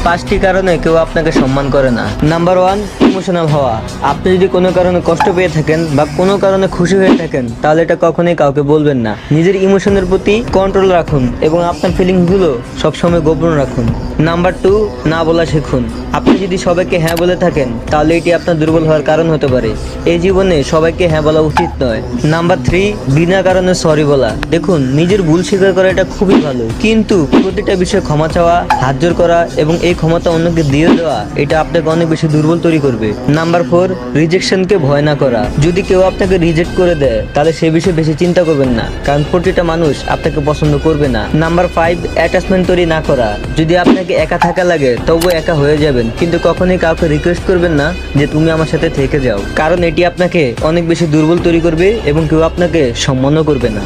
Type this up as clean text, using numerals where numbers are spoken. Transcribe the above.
5টি কারণে কেউ আপনাকে সম্মান করে না। নাম্বার 1, ইমোশনাল হওয়া। আপনি যদি কোনো কারণে কষ্ট পেয়ে থাকেন বা কোনো কারণে খুশি হয়ে থাকেন, তাহলে এটা কখনোই কাউকে বলবেন না। নিজের ইমোশনের প্রতি কন্ট্রোল রাখুন এবং আপনার ফিলিংসগুলো সবসময় গোপন রাখুন। নাম্বার 2, না বলা শিখুন। আপনি যদি সবাইকে হ্যাঁ বলে থাকেন, তাহলে এটি আপনার দুর্বল হওয়ার কারণ হতে পারে। এই জীবনে সবাইকে হ্যাঁ বলা উচিত নয়। নাম্বার 3, বিনা কারণে সরি বলা। দেখুন, নিজের ভুল স্বীকার করা এটা খুবই ভালো, কিন্তু প্রতিটা বিষয়ে ক্ষমা চাওয়া, হাত জোর করা এবং এই ক্ষমতা অন্যকে দিয়ে দেওয়া, এটা আপনাকে অনেক বেশি দুর্বল তৈরি করবে। নাম্বার 4, রিজেকশনকে ভয় না করা। যদি কেউ আপনাকে রিজেক্ট করে দেয়, তাহলে সে বিষয়ে বেশি চিন্তা করবেন না, কারণ প্রতিটা মানুষ আপনাকে পছন্দ করবে না। নাম্বার 5, অ্যাটাচমেন্ট তৈরি না করা। যদি আপনাকে একা থাকা লাগে, তবু একা হয়ে যাবেন, কিন্তু কখনোই কাউকে রিকোয়েস্ট করবেন না যে তুমি আমার সাথে থেকে যাও, কারণ এটি আপনাকে অনেক বেশি দুর্বল তৈরি করবে এবং কেউ আপনাকে সম্মানও করবে না।